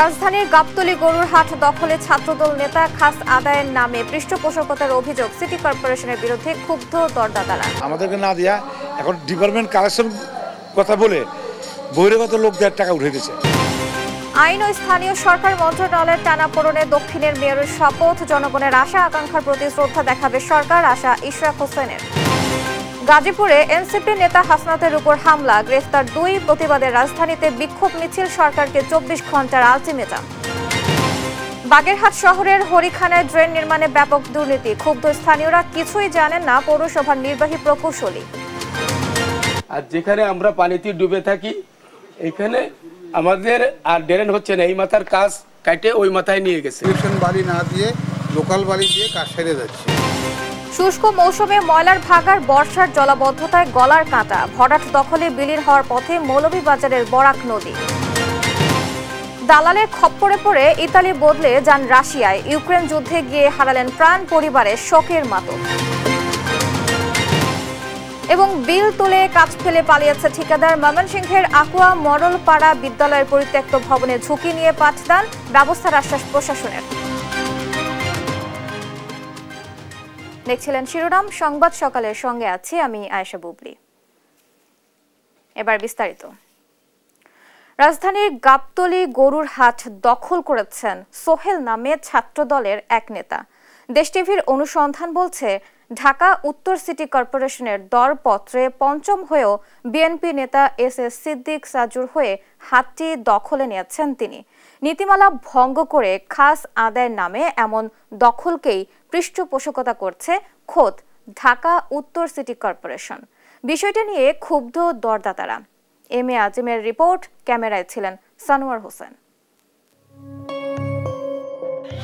রাজধানীর গাবতলী গরুর হাট দখলে ছাত্রদল নেতা খাস আদায়ের নামে পৃষ্ঠপোষকতার অভিযোগ সিটি কর্পোরেশনের বিরুদ্ধে ক্ষুব্ধ দরদাতারা। আমাদেরকে না দিয়া এখন ডিপার্টমেন্ট কালেকশন কথা বলে বহিরাগত লোকদের টাকা উঠে দিয়েছে। আইন ও স্থানীয় সরকার মন্ত্রণালয়ের টানাপোড়েনে দক্ষিণের মেয়রের শপথ, জনগণের আশা আকাঙ্ক্ষার প্রতি শ্রদ্ধা দেখাবে সরকার, আশা ইশরাক হোসেনের। গাজীপুরে এনসিপি নেতা হাসনাতের উপর হামলা, গ্রেফতার 2, প্রতিবাদে রাজধানীতে বিক্ষোভ মিছিল, সরকারকে 24 ঘন্টার আলটিমেটাম। বাগেরহাট শহরের হরিখানায় ড্রেন নির্মাণে ব্যাপক দুর্নীতি, ক্ষুব্ধ স্থানীয়রা, কিছুই জানেন না পৌরসভার নির্বাহী প্রকৌশলী। আর যেখানে আমরা পানিতে ডুবে থাকি এখানে আমাদের আর ড্রেন হচ্ছে না, এই মাথার কাজ কাটে ওই মাথায় নিয়ে গেছে। বালি না দিয়ে লোকাল বালি দিয়ে কাজ সেরে যাচ্ছে। শুষ্ক মৌসুমে ময়লার ভাগার, বর্ষার জলাবদ্ধতায় গলার কাঁটা, ভরাট দখলে বিলীন হওয়ার পথে মৌলভীবাজারের বরাক নদী। দালালের খপ্পরে পড়ে ইতালি বদলে যান রাশিয়ায়, ইউক্রেন যুদ্ধে গিয়ে হারালেন প্রাণ, পরিবারের শোকের মাতম। এবং বিল তুলে কাজ ফেলে পালিয়েছে ঠিকাদার, ময়মনসিংহের আকুয়া মরলপাড়া বিদ্যালয়ের পরিত্যক্ত ভবনে ঝুঁকি নিয়ে পাঠদান, ব্যবস্থার আশ্বাস প্রশাসনের। দেখছিলেন শিরোনাম সংবাদ সকালের, সঙ্গে আছি আমি আয়েশা বুবলি। এবার বিস্তারিত। রাজধানীর গাবতলী গরুর হাট দখল করেছেন সোহেল নামে ছাত্রদলের এক নেতা। দেশ টিভির অনুসন্ধান বলছে, ঢাকা উত্তর সিটি কর্পোরেশনের দরপত্রে পঞ্চম হয়েও বিএনপি নেতা এস সিদ্দিক সাজুর হয়ে হাটটি দখলে নিয়েছেন তিনি। নীতিমালা ভঙ্গ করে খাস আদায়ের নামে এমন দখলকেই পৃষ্ঠপোষকতা করছে খোদ ঢাকা উত্তর সিটি কর্পোরেশন। বিষয়টি নিয়ে ক্ষুব্ধ দরদাতারা। এম এ আজিমের রিপোর্ট, ক্যামেরায় ছিলেন সানোয়ার হোসেন।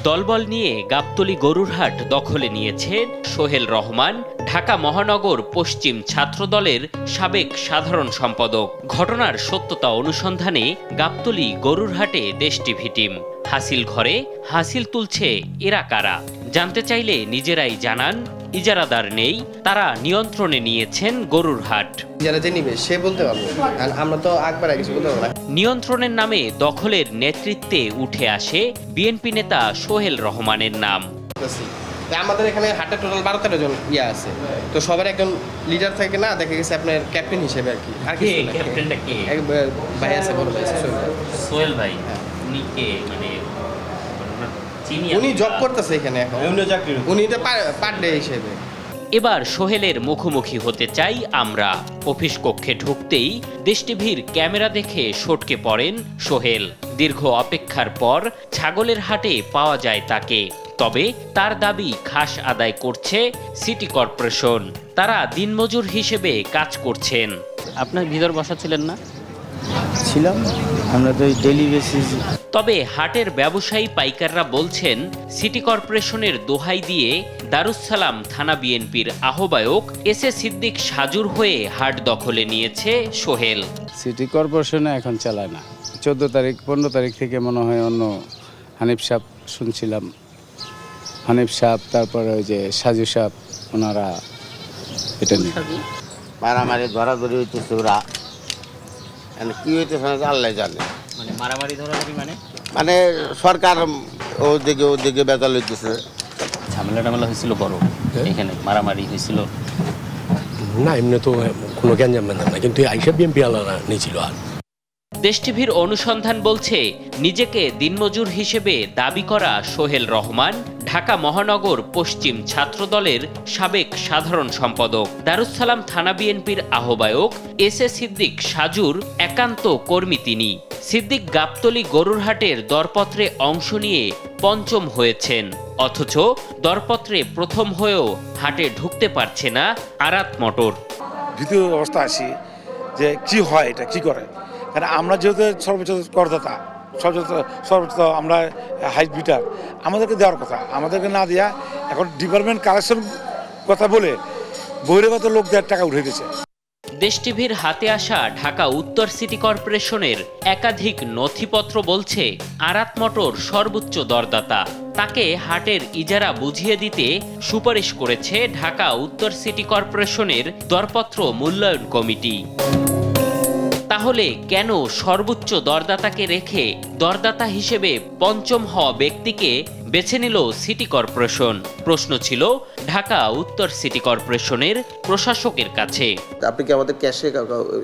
দলবল নিয়ে গাবতলী গরুর হাট দখলে নিয়েছেন সোহেল রহমান, ঢাকা মহানগর পশ্চিম ছাত্রদলের সাবেক সাধারণ সম্পাদক। ঘটনার সত্যতা অনুসন্ধানে গাবতলী গরুর হাটে দেশ টিভি টিম। হাসিল ঘরে হাসিল তুলছে এরা কারা জানতে চাইলে নিজেরাই জানান, ইজারাদার নেই, তারা নিয়ন্ত্রণে নিয়েছেন গরুর হাট। নিয়ন্ত্রণের নামে দখলের নেতৃত্বে উঠে আসে বিএনপি নেতা সোহেল রহমানের নাম। আমাদের এখানে হাটে টোটাল 12-13 জন আছে, তো সবার একজন লিডার থাকে না, দেখা গেছে আপনার ক্যাপ্টেন হিসেবে আর কি। আর কি ক্যাপ্টেনটা কে? এক ভাই আছে, বড় ভাই আছে সোহেল ভাই। উনি কে? মানে উনি জব করতেছে এখানে এখন, উনি তো পার ডে হিসেবে। এবার সোহেলের মুখোমুখি হতে চাই আমরা। অফিস কক্ষে ঢুকতেই দেশ টিভির ক্যামেরা দেখে সটকে পড়েন সোহেল। দীর্ঘ অপেক্ষার পর ছাগলের হাটে পাওয়া যায় তাকে। তবে তার দাবি খাস আদায় করছে সিটি কর্পোরেশন, তারা দিনমজুর হিসেবে কাজ করছেন। আপনার ভিতর বসা ছিলেন না? ছিলাম, আমরা তো ডেইলি বেসিস। তবে হাটের ব্যবসায়ী পাইকাররা বলছেন, সিটি কর্পোরেশনের দোহাই দিয়ে দারুসালাম থানা বিএনপির আহ্বায়ক এস সিদ্দিক সাজুর হয়ে হাট দখলে নিয়েছে সোহেল। সিটি কর্পোরেশনে এখন চালায় না। 14 তারিখ 15 তারিখ থেকে মনে হয় অন্য হানিফ সাহেব শুনছিলাম, হানিফ সাহেব, তারপরে ওই যে সাজু সাহেব, ওনারা এটা নিয়ে মারামারি ধরাধরি হইতেছে। ওরা কি হইতেছে আল্লাহ জানে। মানে মারামারি ধরাধরি মানে সরকার ওদিকে বেতাল হইতেছে। ঝামেলা হয়েছিল বড়, এখানে মারামারি হয়েছিল না? এমনি তো কোনো গ্যাঞ্জাম না, কিন্তু আইসা বিএনপি আলাদা নিয়েছিল। আর দেশ টিভির অনুসন্ধান বলছে, নিজেকে দিনমজুর হিসেবে দাবি করা সোহেল রহমান ঢাকা মহানগর পশ্চিম ছাত্রদলের সাবেক সাধারণ সম্পাদক, দারুসালাম থানা বিএনপির আহ্বায়ক এস সিদ্দিক সাজুর একান্ত কর্মী তিনি। সিদ্দিক গাবতলী গরুর হাটের দরপত্রে অংশ নিয়ে পঞ্চম হয়েছেন, অথচ দরপত্রে প্রথম হয়েও হাটে ঢুকতে পারছে না আরাত মোটর। দ্বিতীয় অবস্থা আসি যে কি হয়, এটা কি করে, কারণ আমরা যেহেতু সর্বোচ্চ করদাতা, সর্বোচ্চ আমরা হাই বিটার, আমাদেরকে দেওয়ার কথা, আমাদেরকে না দেওয়া এখন ডিপার্টমেন্ট কালেকশন কথা বলে বহিরাগত লোকদের টাকা উঠে দিয়েছে। দেশ টিভির হাতে আসা ঢাকা উত্তর সিটি কর্পোরেশনের একাধিক নথিপত্র বলছে, আরাত মোটর সর্বোচ্চ দরদাতা, তাকে হাটের ইজারা বুঝিয়ে দিতে সুপারিশ করেছে ঢাকা উত্তর সিটি কর্পোরেশনের দরপত্র মূল্যায়ন কমিটি। তাহলে কেন সর্বোচ্চ দরদাতাকে রেখে দরদাতা হিসেবে পঞ্চম হওয়া ব্যক্তিকে বেছে নিল সিটি কর্পোরেশন? প্রশ্ন ছিল ঢাকা উত্তর সিটি কর্পোরেশনের প্রশাসকের কাছে। আপনি কি আমাদের ক্যাশে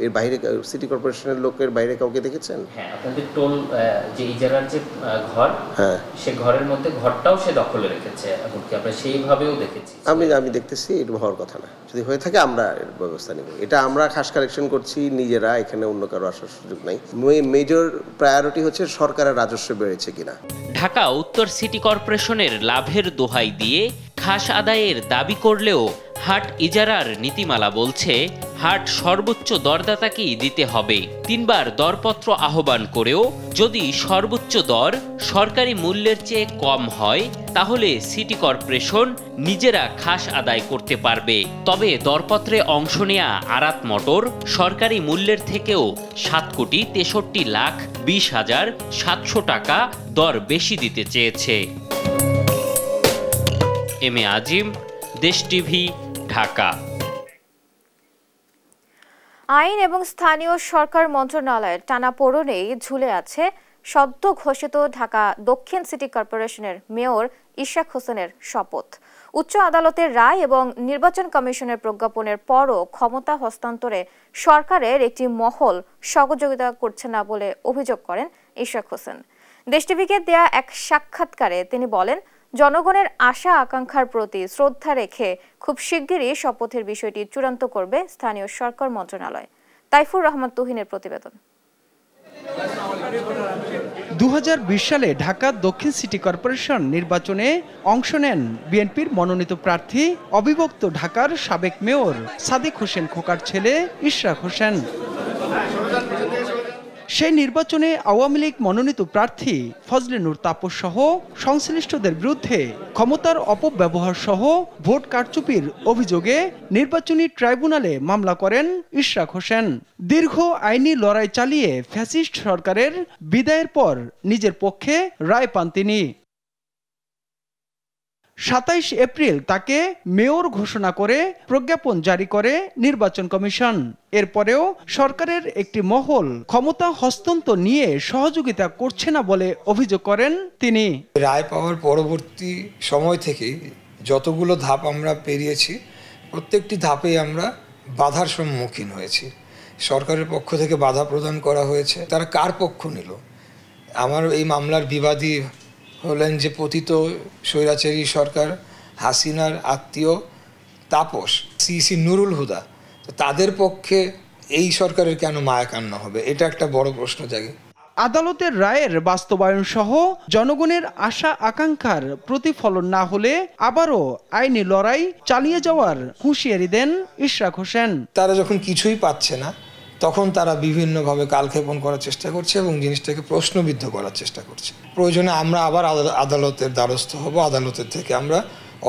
এর বাইরে সিটি কর্পোরেশনের লোকের বাইরে কাউকে দেখেছেন? হ্যাঁ, আপনাদের টোল যে ইজারার যে ঘর, হ্যাঁ, সে ঘরের মধ্যে ঘরটাও সে দখলে রেখেছে, এমনকি আমরা সেইভাবেও দেখেছি। আমি দেখতেছি এটা হওয়ার কথা না। যদি হয়ে থাকে আমরা এর ব্যবস্থা নেব। এটা আমরা খাস কালেকশন করছি নিজেরা, এখানে অন্য কারো আসার সুযোগ নাই। মেজর প্রায়োরিটি হচ্ছে সরকারের রাজস্ব বেড়েছে কিনা। ঢাকা উত্তর সিটি কর্পোরেশনের লাভের দোহাই দিয়ে খাস আদায়ের দাবি করলেও হাট ইজারার নীতিমালা বলছে হাট সর্বোচ্চ দরদাতাকেই দিতে হবে। 3 বার দরপত্র আহ্বান করেও যদি সর্বোচ্চ দর সরকারি মূল্যের চেয়ে কম হয় তাহলে সিটি কর্পোরেশন নিজেরা খাস আদায় করতে পারবে। তবে দরপত্রে অংশ নেয়া আরাত মোটর সরকারি মূল্যের থেকেও 7,63,20,700 টাকা দর বেশি দিতে চেয়েছে। এম এ আজিম, দেশ টিভি, ঢাকা। আইন এবং স্থানীয় সরকার মন্ত্রণালয়ের টানাপোড়েনেই ঝুলে আছে সদ্য ঘোষিত ঢাকা দক্ষিণ সিটি কর্পোরেশনের মেয়র ইশরাক হোসেনের শপথ। উচ্চ আদালতের রায় এবং নির্বাচন কমিশনের প্রজ্ঞাপনের পরও ক্ষমতা হস্তান্তরে সরকারের একটি মহল সহযোগিতা করছে না বলে অভিযোগ করেন ইশরাক হোসেন। দেশ টিভিকে দেয়া এক সাক্ষাৎকারে তিনি বলেন, জনগণের আশা আকাঙ্ক্ষার প্রতি শ্রদ্ধা রেখে খুব শিগগিরই শপথের বিষয়টি চূড়ান্ত করবে স্থানীয় সরকার মন্ত্রণালয়। তাইফুর রহমান তুহিনের প্রতিবেদন। 2020 সালে ঢাকা দক্ষিণ সিটি কর্পোরেশন নির্বাচনে অংশ নেন বিএনপির মনোনীত প্রার্থী অবিভক্ত ঢাকার সাবেক মেয়র সাদিক হোসেন খোকার ছেলে ইশরাক হোসেন। সেই নির্বাচনে আওয়ামী লীগ মনোনীত প্রার্থী ফজলে নূর তাপস সহ সংশ্লিষ্টদের বিরুদ্ধে ক্ষমতার অপব্যবহার সহ ভোট কারচুপির অভিযোগে নির্বাচনী ট্রাইব্যুনালে মামলা করেন ইশরাক হোসেন। দীর্ঘ আইনি লড়াই চালিয়ে ফ্যাসিস্ট সরকারের বিদায়ের পর নিজের পক্ষে রায় পান তিনি। 27 এপ্রিল তাকে মেয়র ঘোষণা করে প্রজ্ঞাপন জারি করে নির্বাচন কমিশন। এরপরেও সরকারের একটি মহল ক্ষমতা হস্তান্তর নিয়ে সহযোগিতা করছে না বলে অভিযোগ করেন তিনি। রায় পাওয়ার পরবর্তী সময় থেকে যতগুলো ধাপ আমরা পেরিয়েছি প্রত্যেকটি ধাপে আমরা বাধার সম্মুখীন হয়েছি। সরকারের পক্ষ থেকে বাধা প্রদান করা হয়েছে। তারা কার পক্ষ নিল? আমার এই মামলার বিবাদী হলেন যে পতিত স্বৈরাচারী সরকার হাসিনার আত্মীয় তাপস, সিসি নুরুল হুদা। তাদের পক্ষে এই সরকারের কেন মায়া কান্না হবে? এটা একটা বড় প্রশ্ন জাগে। আদালতের রায়ের বাস্তবায়ন সহ জনগণের আশা আকাঙ্ক্ষার প্রতিফলন না হলে আবারও আইনি লড়াই চালিয়ে যাওয়ার হুঁশিয়ারি দেন ইশরাক হোসেন। তারা যখন কিছুই পাচ্ছে না তখন তারা বিভিন্নভাবে কালক্ষেপণ করার চেষ্টা করছে এবং জিনিসটাকে প্রশ্নবিদ্ধ করার চেষ্টা করছে। প্রয়োজনে আমরা আবার আদালতের দ্বারস্থ হব, আদালতের থেকে আমরা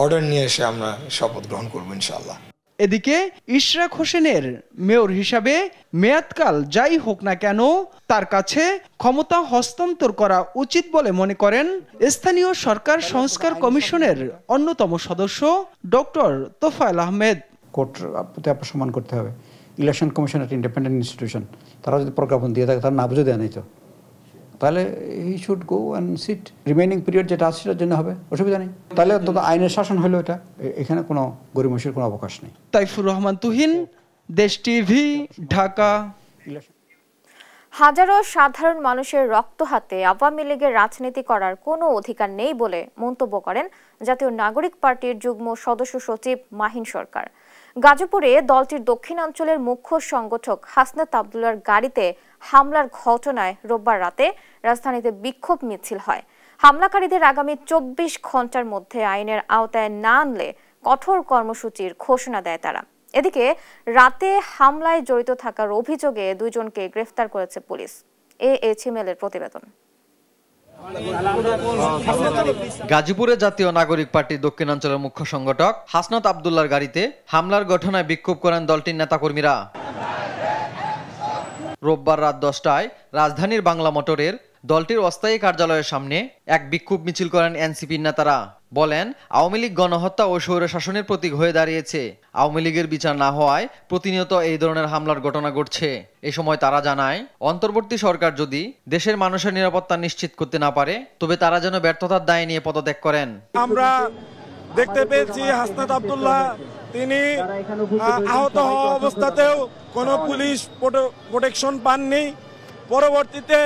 অর্ডার নিয়ে এসে আমরা শপথ গ্রহণ করব ইনশাআল্লাহ। এদিকে ইশরাক হোসেনের মেয়র হিসাবে মেয়াদকাল যাই হোক না কেন তার কাছে ক্ষমতা হস্তান্তর করা উচিত বলে মনে করেন স্থানীয় সরকার সংস্কার কমিশনের অন্যতম সদস্য ডক্টর তোফায়েল আহমেদ। কোর্টের প্রতি সম্মান করতে হবে। ইলেকশন কমিশন একটা ইন্ডিপেন্ডেন্ট ইনস্টিটিউশন, তারা যদি প্রজ্ঞাপন দিয়ে থাকে তারা না বুঝে দেয় নাই তো, তাহলে he should go and sit. Remaining period যেটা আছে সেটার জন্য হবে, অসুবিধা নেই। তাহলে অন্তত আইনের শাসন হলো এটা, এখানে কোনো গরিমসির কোনো অবকাশ নেই। তাইফুর রহমান তুহিন, দেশ টিভি, ঢাকা। হাজারো সাধারণ মানুষের রক্ত হাতে আওয়ামী লীগের রাজনীতি করার কোনো অধিকার নেই বলে মন্তব্য করেন জাতীয় নাগরিক পার্টির যুগ্ম সদস্য সচিব মাহিন সরকার। গাজীপুরে দলটির দক্ষিণাঞ্চলের মুখ্য সংগঠক হাসনাত আব্দুল্লাহর গাড়িতে হামলার ঘটনায় রোববার রাতে রাজধানীতে বিক্ষোভ মিছিল হয়। হামলাকারীদের আগামী 24 ঘন্টার মধ্যে আইনের আওতায় না আনলে কঠোর কর্মসূচির ঘোষণা দেয় তারা। এদিকে রাতে হামলায় জড়িত থাকার অভিযোগে 2 জনকে গ্রেফতার করেছে পুলিশ। এএইচএমএল-এর প্রতিবেদন। গাজীপুরে জাতীয় নাগরিক পার্টির দক্ষিণাঞ্চলের মুখ্য সংগঠক হাসনাত আব্দুল্লাহর গাড়িতে হামলার ঘটনায় বিক্ষোভ করেন দলটির নেতাকর্মীরা। রোববার রাত 10টায় রাজধানীর বাংলা মোটরের দলটির অস্থায়ী কার্যালয়ের সামনে এক বিক্ষোভ মিছিল করেন এনসিপির নেতারা। বলেন, আওয়ামী লীগ গণহত্যা ও স্বৈরশাসনের প্রতীক হয়ে দাঁড়িয়েছে। আওয়ামী লীগের বিচার না হওয়ায় প্রতিনিয়ত এই ধরনের হামলার ঘটনা ঘটছে। এই সময় তারা জানায়, অন্তর্বর্তী সরকার যদি দেশের মানুষের নিরাপত্তা নিশ্চিত করতে না পারে তবে তারা যেন ব্যর্থতার দায় নিয়ে পদত্যাগ করেন। আমরা দেখতে পেয়েছি হাসনাত আব্দুল্লাহ তিনি আহত হওয়া অবস্থাতেও কোনো পুলিশ প্রোটেকশন পাননি। পরবর্তীতে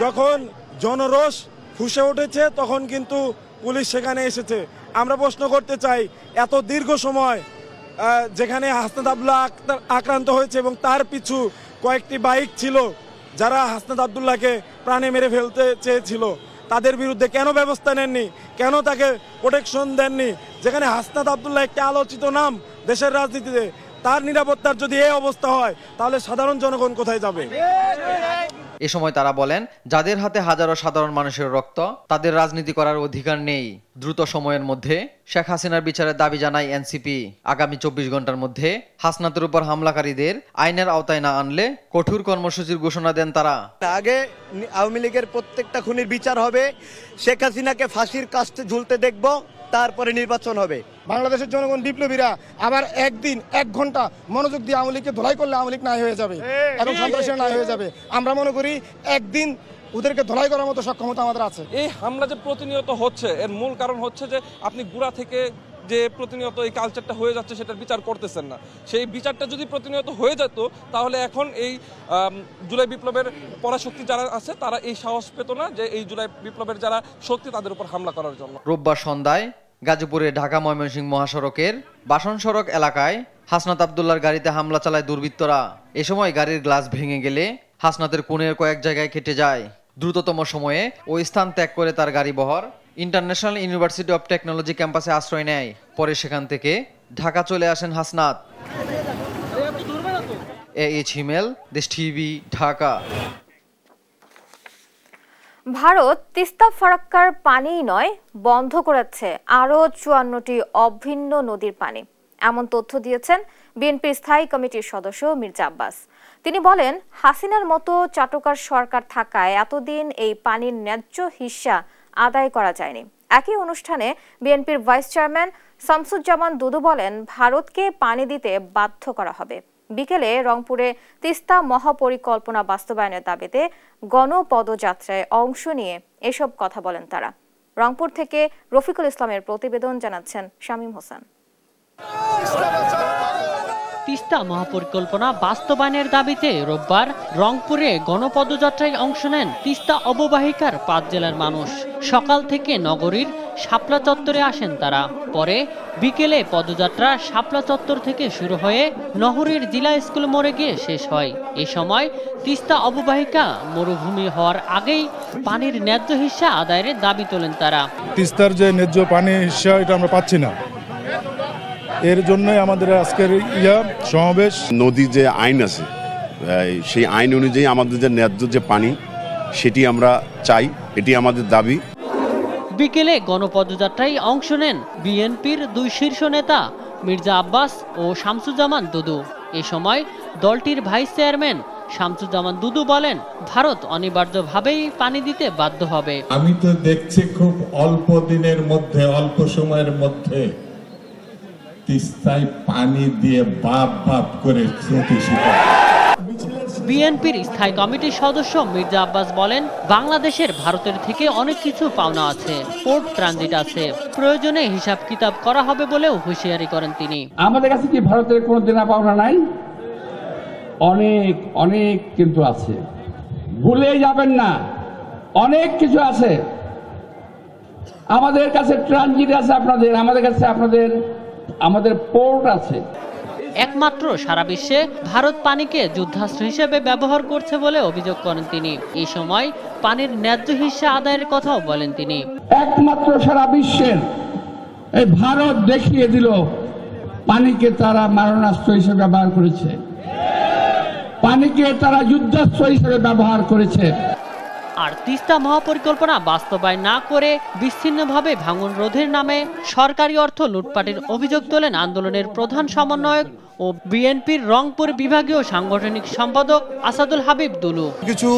যখন জনরোষ ফুঁসে উঠেছে তখন কিন্তু পুলিশ সেখানে এসেছে। আমরা প্রশ্ন করতে চাই, এত দীর্ঘ সময় যেখানে হাসনাত আব্দুল্লাহ আক্রান্ত হয়েছে এবং তার পিছু কয়েকটি বাইক ছিল যারা হাসনাত আব্দুল্লাহকে প্রাণে মেরে ফেলতে চেয়েছিল, তাদের বিরুদ্ধে কেন ব্যবস্থা নেননি? কেন তাকে প্রোটেকশন দেননি? যেখানে হাসনাত আব্দুল্লাহ একটি আলোচিত নাম দেশের রাজনীতিতে, তার নিরাপত্তার যদি এই অবস্থা হয় তাহলে সাধারণ জনগণ কোথায় যাবে? এ সময় তারা বলেন, যাদের হাতে হাজারো সাধারণ মানুষের রক্ত, তাদের রাজনীতি করার অধিকার নেই। দ্রুত সময়ের মধ্যে শেখ হাসিনার বিচারের দাবি জানায় এনসিপি। আগামী 24 ঘন্টার মধ্যে হাসনাতের উপর হামলাকারীদের আইনের আওতায় না আনলে কঠোর কর্মসূচির ঘোষণা দেন তারা। আগে আওয়ামী লীগের প্রত্যেকটা খুনির বিচার হবে, শেখ হাসিনাকে ফাঁসির কাস্টে ঝুলতে দেখব, তারপরে নির্বাচন হবে। বাংলাদেশের জনগণ বিপ্লবীরা আবার একদিন 1 ঘন্টা মনোযোগ দিয়ে আওয়ামী লীগকে ধোলাই করলে আওয়ামী লীগ নাই হয়ে যাবে এবং সন্ত্রাসীরা নাই হয়ে যাবে। আমরা মনে করি একদিন ওদেরকে ধোলাই করার মতো সক্ষমতা আমাদের আছে। এই হামলা যে প্রতিনিয়ত হচ্ছে এর মূল কারণ হচ্ছে যে আপনি গোড়া থেকে যে প্রতিনিয়ত এই কালচারটা হয়ে যাচ্ছে সেটার বিচার করতেছেন না। সেই বিচারটা যদি প্রতিনিয়ত হয়ে যেত তাহলে এখন এই জুলাই বিপ্লবের পরাশক্তি যারা আছে তারা এই সাহস পেত না যে এই জুলাই বিপ্লবের যারা শক্তি তাদের উপর হামলা করার জন্য। রোববার সন্ধ্যায় গাজীপুরে ঢাকা ময়মনসিংহ মহাসড়কের বাসন সড়ক এলাকায় হাসনাত আব্দুল্লাহর গাড়িতে হামলা চালায় দুর্বৃত্তরা। এ সময় গাড়ির গ্লাস ভেঙে গেলে হাসনাতের কোণের কয়েক জায়গায় কেটে যায়। দ্রুততম সময়ে ওই স্থান ত্যাগ করে তার গাড়ি বহর ইন্টারন্যাশনাল ইউনিভার্সিটি অব টেকনোলজি ক্যাম্পাসে আশ্রয় নেয়। পরে সেখান থেকে ঢাকা চলে আসেন হাসনাত। এইচ হিমেল, দেশ টিভি, ঢাকা। ভারত তিস্তা ফারাক্কার পানিই নয়, বন্ধ করেছে আরও 54টি অভিন্ন নদীর পানি। এমন তথ্য দিয়েছেন বিএনপির স্থায়ী কমিটির সদস্য মির্জা আব্বাস। তিনি বলেন, হাসিনার মতো চাটুকার সরকার থাকায় এতদিন এই পানির ন্যায্য হিস্সা আদায় করা যায়নি। একই অনুষ্ঠানে বিএনপির ভাইস চেয়ারম্যান শামসুজ্জামান দুদু বলেন, ভারতকে পানি দিতে বাধ্য করা হবে। বিকেলে রংপুরে তিস্তা মহাপরিকল্পনা বাস্তবায়নের দাবিতে গণপদযাত্রায় অংশ নিয়ে এসব কথা বলেন তারা। রংপুর থেকে রফিকুল ইসলামের প্রতিবেদন জানাচ্ছেন শামীম হোসেন। তিস্তা মহাপরিকল্পনা বাস্তবায়নের দাবিতে রোববার রংপুরে গণপদযাত্রায় অংশ নেন তিস্তা অববাহিকার 5 জেলার মানুষ। সকাল থেকে নগরীর শাপলা চত্বরে আসেন তারা। পরে বিকেলে পদযাত্রা শাপলা চত্বর থেকে শুরু হয়ে নহরীর জিলা স্কুল মোড়ে গিয়ে শেষ হয়। এ সময় তিস্তা অববাহিকা মরুভূমি হওয়ার আগেই পানির ন্যায্য হিস্সা আদায়ের দাবি তোলেন তারা। তিস্তার যে ন্যায্য পানির হিস্সা এটা আমরা পাচ্ছি না, এর জন্যই আমাদের আজকের সমাবেশ। নদীর যে আইন আছে সেই আইন অনুযায়ী আমাদের যে ন্যায্য যে পানি সেটি আমরা চাই, এটি আমাদের দাবি। বিকেলে গণপদযাত্রায় অংশ নেন বিএনপির 2 শীর্ষ নেতা মির্জা আব্বাস ও শামসুজ্জামান দুদু। এ সময় দলটির ভাইস চেয়ারম্যান শামসুজ্জামান দুদু বলেন, ভারত অনিবার্যভাবেই পানি দিতে বাধ্য হবে। আমি তো দেখছি খুব অল্প দিনের মধ্যে, অল্প সময়ের মধ্যে তিস্তায় পানি দিয়ে বাপ করে বিএনপির স্থায়ী কমিটির সদস্য মির্জা আব্বাস বলেন, বাংলাদেশের ভারতের থেকে অনেক কিছু পাওনা আছে, পোর্ট ট্রানজিট আছে, প্রয়োজনে হিসাব কিতাব করা হবে বলেও হুঁশিয়ারি করেন তিনি। আমাদের কাছে কি ভারতের কোনো দেনা পাওনা নাই? অনেক অনেক কিন্তু আছে, ভুলে যাবেন না, অনেক কিছু আছে। আমাদের কাছে ট্রানজিট আছে আপনাদের, আমাদের কাছে আমাদের পোর্ট আছে। একমাত্র সারা বিশ্বে ভারত পানিকে যুদ্ধাস্ত্র হিসেবে ব্যবহার করছে বলে অভিযোগ করেন তিনি। এই সময় পানির ন্যায্য হিস্সা আদায়ের কথাও বলেন তিনি। একমাত্র সারা বিশ্বের এই ভারত দেখিয়ে দিল পানিকে তারা মারণাস্ত্র হিসেবে ব্যবহার করেছে, পানিকে তারা যুদ্ধাস্ত্র হিসেবে ব্যবহার করেছে। আর তিস্তা মহাপরিকল্পনা বাস্তবায়ন না করে বিচ্ছিন্নভাবে ভাঙন রোধের নামে সরকারি অর্থ লুটপাটের অভিযোগ তোলেন আন্দোলনের প্রধান সমন্বয়ক ও বিএনপির রংপুর বিভাগীয় সাংগঠনিক সম্পাদক আসাদুল হাবিব দুলু। কিছু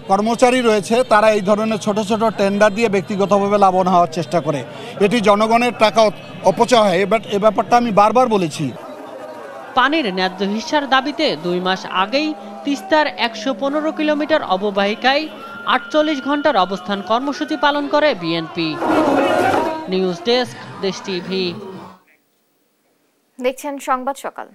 কর্মচারী রয়েছে তারা এই ধরনের ছোট ছোট টেন্ডার দিয়ে ব্যক্তিগতভাবে লাভবান হওয়ার চেষ্টা করে। এটি জনগণের টাকা অপচয় হয়। এ ব্যাপারটা আমি বারবার বলেছি। পানির ন্যায্য হিস্যার দাবিতে 2 মাস আগেই তিস্তার 115 কিলোমিটার অববাহিকায় 48 ঘন্টার অবস্থান কর্মসূচি পালন করে বিএনপি। নিউজ ডেস্ক, দেশ টিভি। দেখছেন সংবাদ সকাল।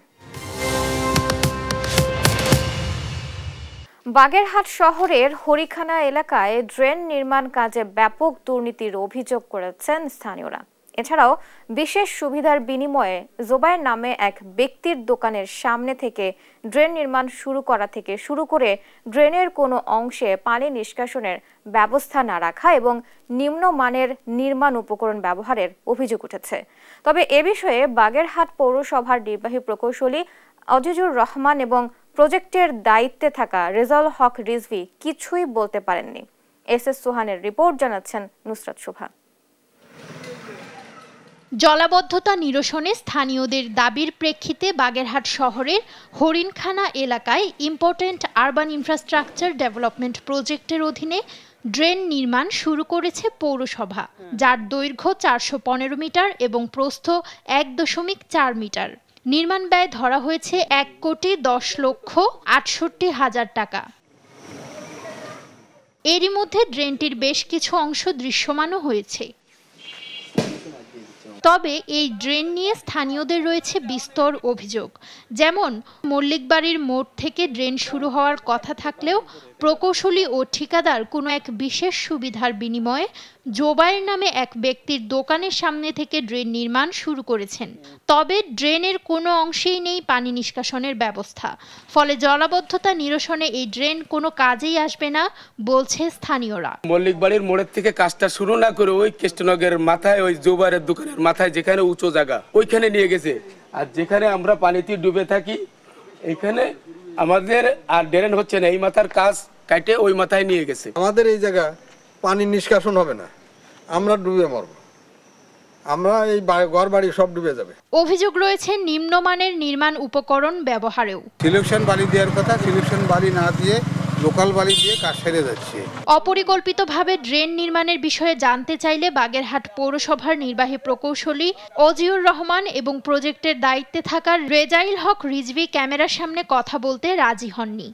বাগেরহাট শহরের হরিখানা এলাকায় ড্রেন নির্মাণ কাজে ব্যাপক দুর্নীতির অভিযোগ করেছেন স্থানীয়রা। এছাড়াও বিশেষ সুবিধার বিনিময়ে জোবাইর নামে এক ব্যক্তির দোকানের সামনে থেকে ড্রেন নির্মাণ শুরু করা থেকে শুরু করে ড্রেনের কোনো অংশে পানি নিষ্কাশনের ব্যবস্থা না রাখা এবং নিম্নমানের নির্মাণ উপকরণ ব্যবহারের অভিযোগ উঠেছে। তবে এ বিষয়ে বাগেরহাট পৌরসভার নির্বাহী প্রকৌশলী আজিজুর রহমান এবং প্রজেক্টের দায়িত্বে থাকা রেজাউল হক রিজভী কিছুই বলতে পারেননি। এস সোহানের রিপোর্ট, জানাচ্ছেন নুসরাত শোভা। জলাবদ্ধতা নিরসনে স্থানীয়দের দাবির প্রেক্ষিতে বাগেরহাট শহরের হরিণখানা এলাকায় ইম্পর্টেন্ট আরবান ইনফ্রাস্ট্রাকচার ডেভেলপমেন্ট প্রজেক্টের অধীনে ড্রেন নির্মাণ শুরু করেছে পৌরসভা, যার দৈর্ঘ্য 415 মিটার এবং প্রস্থ 1.4 মিটার। নির্মাণ ব্যয় ধরা হয়েছে 1,10,68,000 টাকা। এরই মধ্যে ড্রেনটির বেশ কিছু অংশ দৃশ্যমানও হয়েছে। তবে এই ড্রেন নিয়ে স্থানীয়দের রয়েছে বিস্তর অভিযোগ। যেমন মল্লিকবাড়ির মোড় থেকে ড্রেন শুরু হওয়ার কথা থাকলেও প্রকৌশলী ও ঠিকাদার কোনো এক বিশেষ সুবিধার বিনিময়ে জোবাইর নামে এক ব্যক্তির দোকানের সামনে থেকে ড্রেন নির্মাণ শুরু করেছেন। তবে ড্রেনের কোনো অংশেই নেই পানি নিষ্কাশনের ব্যবস্থা। ফলে জলাবদ্ধতা নিরসনে এই ড্রেন কোনো কাজেই আসবে না বলছে স্থানীয়রা। মল্লিকবাড়ির মোড়ের থেকে কাজটা শুরু না করে ওই কৃষ্ণনগরের মাথায় ওই জোবাইরের দোকানের মাথায় যেখানে উঁচু জায়গা ওইখানে নিয়ে গেছে। আর যেখানে আমরা পানিতে ডুবে থাকি এখানে আমাদের আর ড্রেন হচ্ছে না, এই মাথার কাজ কাটে ওই মাথায় নিয়ে গেছে। আমাদের এই জায়গা পানি নিষ্কাশন হবে না, আমরা ডুবে মরব, আমরা এই ঘর বাড়ি সব ডুবে যাবে। অভিযোগ রয়েছে নিম্নমানের নির্মাণ উপকরণ ব্যবহারেও। সিলেকশন বালি দেওয়ার কথা, সিলেকশন বালি না দিয়ে লোকাল বালি দিয়ে কাজ সেরে যাচ্ছে। অপরিকল্পিতভাবে ড্রেন নির্মাণের বিষয়ে জানতে চাইলে বাগেরহাট পৌরসভার নির্বাহী প্রকৌশলী আজিজুর রহমান এবং প্রজেক্টের দায়িত্বে থাকা রেজাউল হক রিজভী ক্যামেরার সামনে কথা বলতে রাজি হননি।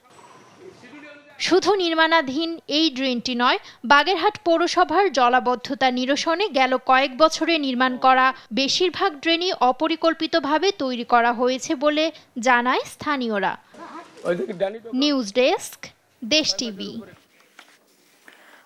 শুধু নির্মাণাধীন এই ড্রেনটি নয়, বাগেরহাট পৌরসভার জলাবদ্ধতা নিরসনে গেল কয়েক বছরে নির্মাণ করা বেশিরভাগ ড্রেনই অপরিকল্পিতভাবে তৈরি করা হয়েছে বলে জানায় স্থানীয়রা। নিউজ ডেস্ক, দেশ টিভি।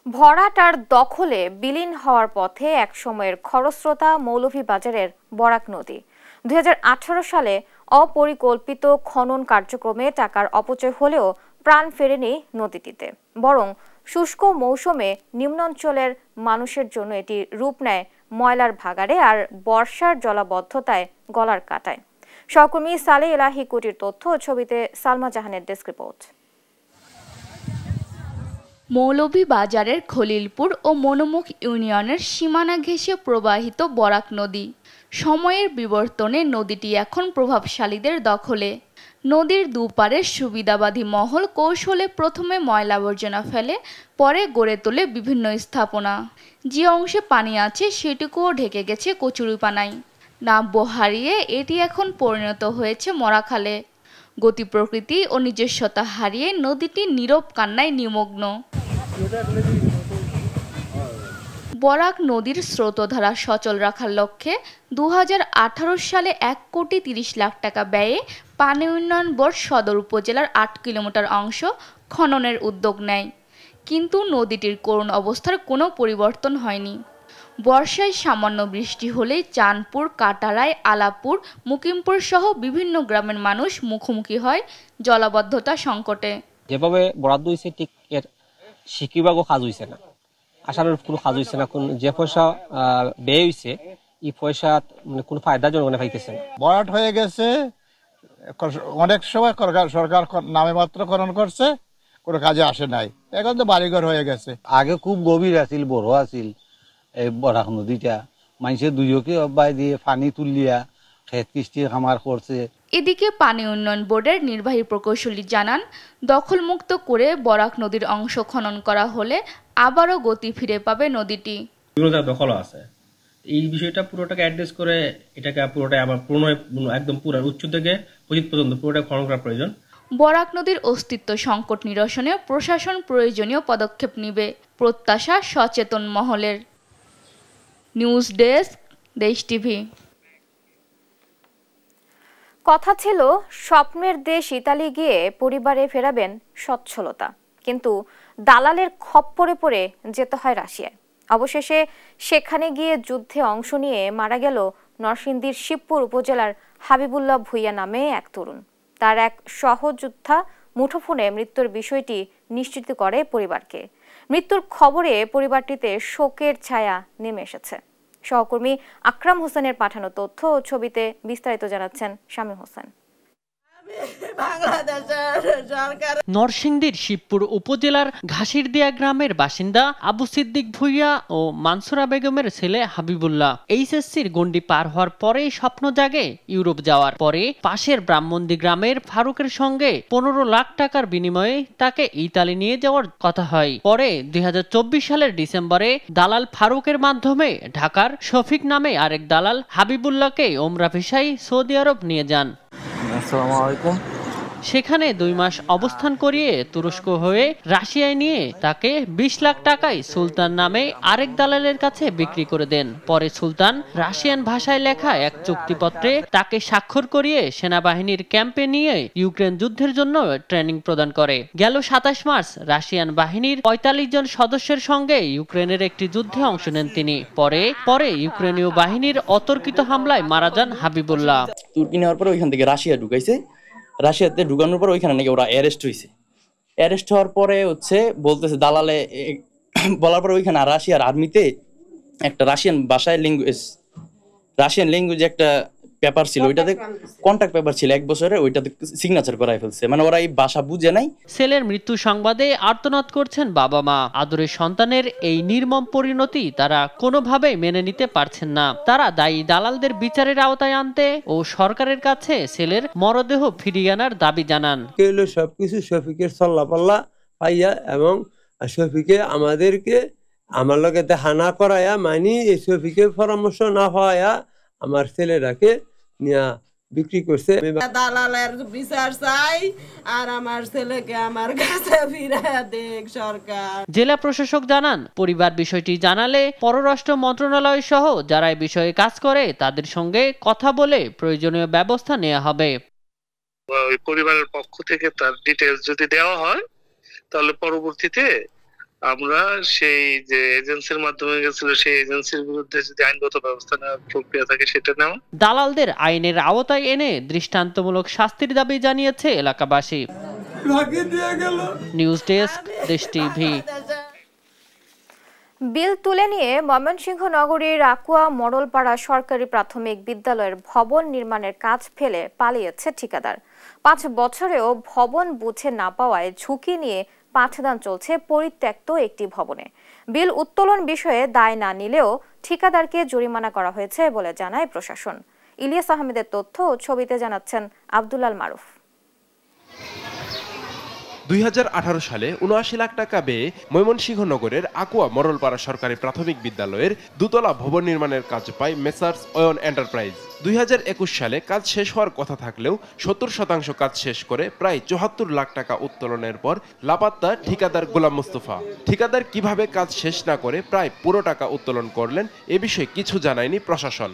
ভরাট আর দখলে বিলীন হওয়ার পথে এক সময়ের খরস্রোতা মৌলভীবাজারের বরাক নদী 2018 সালে অপরিকল্পিত খনন কার্যক্রমে টাকার অপচয় হলেও প্রাণ ফেরেনি নদীটিতে, বরং শুষ্ক মৌসুমে নিম্নাঞ্চলের মানুষের জন্য এটি রূপ নেয় ময়লার ভাগাড়ে আর বর্ষার জলাবদ্ধতায় গলার কাটায়। সহকর্মী সালে এলাহি কুটির তথ্য ও ছবিতে সালমা জাহানের ডেস্ক রিপোর্ট। মৌলভীবাজারের খলিলপুর ও মনোমুখ ইউনিয়নের সীমানা ঘেঁষে প্রবাহিত বরাক নদী। সময়ের বিবর্তনে নদীটি এখন প্রভাবশালীদের দখলে। নদীর দুপারে সুবিধাবাদী মহল কৌশলে প্রথমে ময়লা আবর্জনা ফেলে, পরে গড়ে তোলে বিভিন্ন স্থাপনা। যে অংশে পানি আছে সেটুকুও ঢেকে গেছে কচুরিপানায়। নাব্য হারিয়ে এটি এখন পরিণত হয়েছে মরাখালে। গতি প্রকৃতি ও নিজস্বতা হারিয়ে নদীটি নীরব কান্নায় নিমগ্ন। বরাক নদীর স্রোতধারা সচল রাখার লক্ষ্যে 2018 সালে 1,30,00,000 টাকা ব্যয়ে পানি উন্নয়ন বোর্ড সদর উপজেলার 8 কিলোমিটার অংশ খননের উদ্যোগ নেয়। কিন্তু নদীটির করুণ অবস্থার কোনো পরিবর্তন হয়নি। বর্ষায় সামান্য বৃষ্টি হলেই চাঁদপুর, কাটারায়, আলাপুর, মুকিমপুর সহ বিভিন্ন গ্রামের মানুষ মুখোমুখি হয় জলাবদ্ধতা সংকটে। যেভাবে বরাদ্দ হয়েছে ঠিক এর শিকিবাগও কাজ হয়েছে না, আসার কোনো কাজ হয়েছে না। যে পয়সা ব্যয় হয়েছে এই পয়সা মানে কোনো ফায়দা জনগণে পাইতেছে না। বরাট হয়ে গেছে, অনেক সময় সরকার নামে মাত্র খনন করছে, কোনো কাজে আসে নাই। এখন তো বাড়িঘর হয়ে গেছে। আগে খুব গভীর আছিল, বড় আছিল এই বরাক নদীটা। মানুষের দুইকে অব্যায় দিয়ে পানি তুলিয়া ক্ষেত কৃষি খামার করছে। এদিকে পানি উন্নয়ন বোর্ডের নির্বাহী প্রকৌশলী জানান, দখলমুক্ত করে বরাক নদীর অংশ খনন করা হলে আবারও গতি ফিরে পাবে নদীটি। দখল আছে, এই বিষয়টা পুরোটাকে অ্যাড্রেস করে এটাকে পুরোটাই আবার একদম পুরো উচ্চ থেকে পজিত পর্যন্ত পুরোটা খনন করা প্রয়োজন। বরাক নদীর অস্তিত্ব সংকট নিরসনে প্রশাসন প্রয়োজনীয় পদক্ষেপ নেবে, প্রত্যাশা সচেতন মহলের। নিউজ ডেস্ক, দেশ টিভি। কথা ছিল স্বপ্নের দেশ ইতালি গিয়ে পরিবারে ফেরাবেন সচ্ছলতা, কিন্তু দালালের খপ্পরে পড়ে যেতে হয় রাশিয়ায়। অবশেষে সেখানে গিয়ে যুদ্ধে অংশ নিয়ে মারা গেল নরসিংদীর শিবপুর উপজেলার হাবিবুল্লাহ ভুইয়া নামে এক তরুণ। তার এক সহযোদ্ধা মুঠোফোনে মৃত্যুর বিষয়টি নিশ্চিত করে পরিবারকে। মৃত্যুর খবরে পরিবারটিতে শোকের ছায়া নেমে এসেছে। সহকর্মী আকরাম হোসেনের পাঠানো তথ্য ও ছবিতে বিস্তারিত জানাচ্ছেন শামীম হোসেন। নরসিংদীর শিবপুর উপজেলার ঘাসিরদিয়া গ্রামের বাসিন্দা আবু সিদ্দিক ভুইয়া ও মানসুরা বেগমের ছেলে হাবিবুল্লাহ এইচএসসির গণ্ডি পার হওয়ার পরেই স্বপ্ন জাগে ইউরোপ যাওয়ার। পরে পাশের ব্রাহ্মণদী গ্রামের ফারুকের সঙ্গে 15 লাখ টাকার বিনিময়ে তাকে ইতালি নিয়ে যাওয়ার কথা হয়। পরে 2024 সালের ডিসেম্বরে দালাল ফারুকের মাধ্যমে ঢাকার শফিক নামে আরেক দালাল হাবিবুল্লাহকে ওমরা ভিসায় সৌদি আরব নিয়ে যান। সেখানে 2 মাস অবস্থান করিয়ে তুরস্ক হয়ে রাশিয়ায় নিয়ে তাকে 20 লাখ টাকায় সুলতান নামে আরেক দালালের কাছে বিক্রি করে দেন। পরে সুলতান রাশিয়ান ভাষায় লেখা এক চুক্তিপত্রে তাকে স্বাক্ষর করিয়ে সেনাবাহিনীর ক্যাম্পে নিয়ে ইউক্রেন যুদ্ধের জন্য ট্রেনিং প্রদান করে। গেল 27 মার্চ রাশিয়ান বাহিনীর 45 জন সদস্যের সঙ্গে ইউক্রেনের একটি যুদ্ধে অংশ নেন তিনি। পরে ইউক্রেনীয় বাহিনীর অতর্কিত হামলায় মারা যান হাবিবুল্লাহ। তুর্কি নেওয়ার পর ওইখান থেকে রাশিয়া ঢুকাইছে, রাশিয়াতে ঢুকানোর পর ওইখানে নাকি ওরা অ্যারেস্ট হয়েছে। অ্যারেস্ট হওয়ার পরে বলতেছে দালালে বলার পর ওইখানে রাশিয়ার আর্মিতে একটা রাশিয়ান ভাষায় রাশিয়ান ল্যাঙ্গুয়েজ একটা পেপার ছিল, ওইটাতে কন্ট্রাক্ট পেপার ছিল 1 বছরের, ওইটাতে সিগনেচার করাই ফেলছে। মানে ওরা এই ভাষা বুঝে নাই। ছেলের মৃত্যু সংবাদে আর্তনাদ করছেন বাবা মা। আদরের সন্তানের এই নির্মম পরিণতি তারা কোনোভাবেই মেনে নিতে পারছেন না। তারা দায়ী দালালদের বিচারের আওতায় আনতে ও সরকারের কাছে ছেলের মরদেহ ফিরিয়ে আনার দাবি জানান। সবকিছু শফিকের সল্লাপাল্লা পাইয়া এবং শফিকে আমাদেরকে আমার লগে দেখা না করাইয়া মানি এই শফিকের পরামর্শ না হওয়া আমার ছেলেরাকে নিয়ে বিক্রি করছে। দালালের বিচার চাই আর আমার ছেলেকে আমার কাছে ফিরিয়ে দেখ সরকার। জেলা প্রশাসক জানান, পরিবার বিষয়টি জানালে পররাষ্ট্র মন্ত্রণালয় সহ যারা এই বিষয়ে কাজ করে তাদের সঙ্গে কথা বলে প্রয়োজনীয় ব্যবস্থা নেওয়া হবে। ওই পরিবারের পক্ষ থেকে তার ডিটেইলস যদি দেওয়া হয় তাহলে পরবর্তীতে আমরা সেই যে এজেন্সির মাধ্যমে গেছিল সেই এজেন্সির বিরুদ্ধে যদি আইনগত ব্যবস্থা নেওয়ার প্রক্রিয়া থাকে সেটা নেওয়া। দালালদের আইনের আওতায় এনে দৃষ্টান্তমূলক শাস্তির দাবি জানিয়েছে এলাকাবাসী। নিউজ ডেস্ক, দেশ টিভি। বিল তুলে নিয়ে ময়মনসিংহ নগরীর আকুয়া মডলপাড়া সরকারি প্রাথমিক বিদ্যালয়ের ভবন নির্মাণের কাজ ফেলে পালিয়েছে ঠিকাদার। 5 বছরেও ভবন বুঝে না পাওয়ায় ঝুঁকি নিয়ে পাঠদান চলছে পরিত্যক্ত একটি ভবনে। বিল উত্তোলন বিষয়ে দায় না নিলেও ঠিকাদারকে জরিমানা করা হয়েছে বলে জানায় প্রশাসন। ইলিয়াস আহমেদের তথ্য ও ছবিতে জানাচ্ছেন আব্দুল্লাল মারুফ। 2018 সালে 79 লাখ টাকা ব্যয়ে ময়মনসিংহ নগরের আকুয়া মরলপাড়া সরকারি প্রাথমিক বিদ্যালয়ের 2 তলা ভবন নির্মাণের কাজ পায় মেসার্স অয়ন এন্টারপ্রাইজ। 2021 সালে কাজ শেষ হওয়ার কথা থাকলেও 70% কাজ শেষ করে প্রায় 74 লাখ টাকা উত্তোলনের পর লাপাত্তা ঠিকাদার গোলাম মুস্তফা। ঠিকাদার কিভাবে কাজ শেষ না করে প্রায় পুরো টাকা উত্তোলন করলেন এ বিষয়ে কিছু জানায়নি প্রশাসন।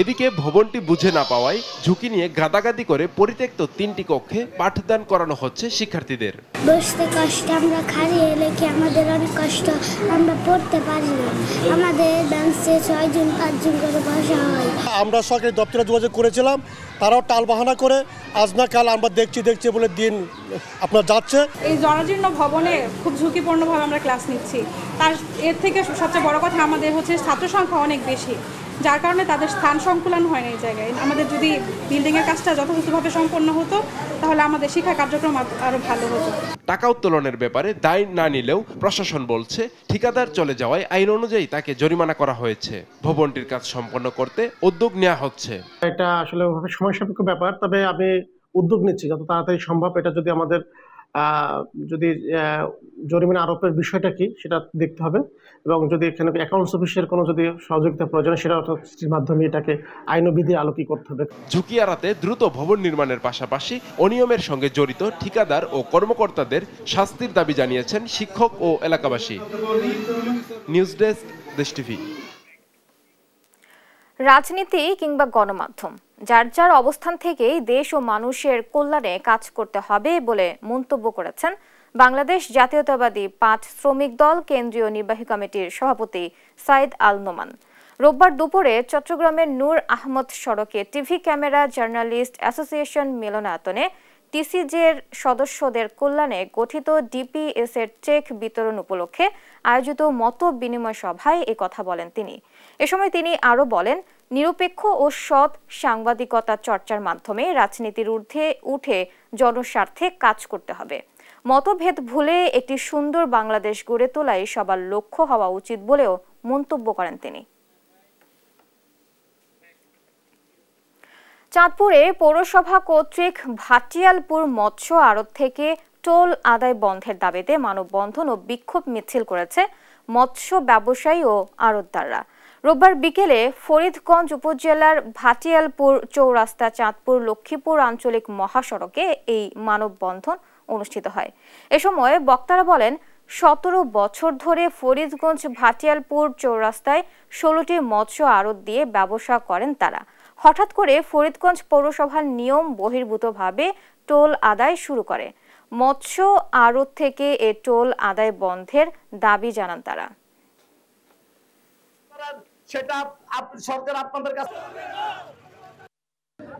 এদিকে ভবনটি বুঝে না পাওয়ায় ঝুঁকি নিয়ে গাদাগাদি করে পরিত্যক্ত 3টি কক্ষে পাঠদান করানো হচ্ছে শিক্ষার্থীদের। বসতে কষ্ট, আমরা খালি লেখে আমাদের অনেক কষ্ট, আমরা পড়তে পারি না। আমাদের বেঞ্চে 6 জন 5 জন করে বসা হয়। আমরা সরকারি দপ্তরে যোগাযোগ করেছিলাম, তারাও টাল বাহানা করে আজ না কাল আমরা দেখছি বলে দিন আপনার যাচ্ছে। এই জরাজীর্ণ ভবনে খুব ঝুঁকিপূর্ণভাবে আমরা ক্লাস নিচ্ছি। এর থেকে সবচেয়ে বড় কথা আমাদের হচ্ছে ছাত্র সংখ্যা অনেক বেশি। যার কারণে তাদের স্থান সংকুলন হয় না এই জায়গায়। আমাদের যদি বিল্ডিংয়ের কাজটা যথাযথভাবে সম্পন্ন হতো তাহলে আমাদের শিক্ষা কার্যক্রম আরও ভালো হতো। টাকা উত্তোলনের ব্যাপারে দায় না নিলেও প্রশাসন বলছে ঠিকাদার চলে যাওয়ায় আইন অনুযায়ী তাকে জরিমানা করা হয়েছে। ভবনটির কাজ সম্পন্ন করতে উদ্যোগ নেওয়া হচ্ছে। এটা আসলে সময় সাপেক্ষ ব্যাপার, তবে আমি উদ্যোগ নিচ্ছি যত তাড়াতাড়ি সম্ভব। এটা যদি আমাদের যদি জরিমানা আরোপের বিষয়টা কি সেটা দেখতে হবে, এবং যদি এখানে অ্যাকাউন্টস অফিসের কোনো যদি সহযোগিতা প্রয়োজন সেটা অথরিটির মাধ্যমে এটাকে আইন ও বিধি আলোকী করতে হবে। ঝুঁকি এড়াতে দ্রুত ভবন নির্মাণের পাশাপাশি অনিয়মের সঙ্গে জড়িত ঠিকাদার ও কর্মকর্তাদের শাস্তির দাবি জানিয়েছেন শিক্ষক ও এলাকাবাসী। নিউজ ডেস্ক, দেশ টিভি। রাজনীতি কিংবা গণমাধ্যম যার যার অবস্থান থেকেই দেশ ও মানুষের কল্যাণে কাজ করতে হবে বলে মন্তব্য করেছেন বাংলাদেশ জাতীয়তাবাদী ৫ শ্রমিক দল কেন্দ্রীয় নির্বাহী কমিটির সভাপতি সাইদ আল নোমান। রোববার দুপুরে চট্টগ্রামের নূর আহমদ সড়কে টিভি ক্যামেরা জার্নালিস্ট অ্যাসোসিয়েশন মিলনায়তনে টিসিজের সদস্যদের কল্যাণে গঠিত ডিপিএস এর চেক বিতরণ উপলক্ষে আয়োজিত মত বিনিময় সভায় এ কথা বলেন তিনি। এ সময় তিনি আরও বলেন, নিরপেক্ষ ও সৎ সাংবাদিকতা চর্চার মাধ্যমে রাজনীতির ঊর্ধ্বে উঠে জনস্বার্থে কাজ করতে হবে। মতভেদ ভুলে একটি সুন্দর বাংলাদেশ গড়ে তোলাই সবার লক্ষ্য হওয়া উচিত বলেও মন্তব্য করেন তিনি। চাঁদপুরে পৌরসভা কর্তৃক ভাটিয়ালপুর মৎস্য আড়ত থেকে টোল আদায় বন্ধের দাবিতে মানববন্ধন ও বিক্ষোভ মিছিল করেছে মৎস্য ব্যবসায়ী ও আড়তদাররা। রোববার বিকেলে ফরিদগঞ্জ উপজেলার ভাটিয়ালপুর চৌরাস্তা চাঁদপুর লক্ষ্মীপুর আঞ্চলিক মহাসড়কে এই মানববন্ধন অনুষ্ঠিত হয়। এ সময় বক্তারা বলেন, ১৭ বছর ধরে ফরিদগঞ্জ ভাটিয়ালপুর চৌরাস্তায় ১৬টি মৎস্য আড়ত দিয়ে ব্যবসা করেন তারা। হঠাৎ করে ফরিদগঞ্জ পৌরসভার নিয়ম বহির্ভূতভাবে টোল আদায় শুরু করে। মৎস্য আড়ত থেকে এ টোল আদায় বন্ধের দাবি জানান তারা।